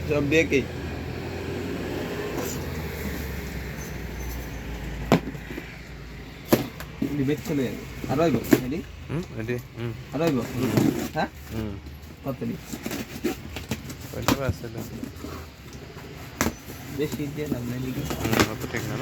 সব বেকে ডিবেট চলে যাবে আর আইব রেডি রেডি আর আইব হ্যাঁ কত দি কয়টা আছে বেশি দিয়ে লাভ নাই নাকি অত ঠিক না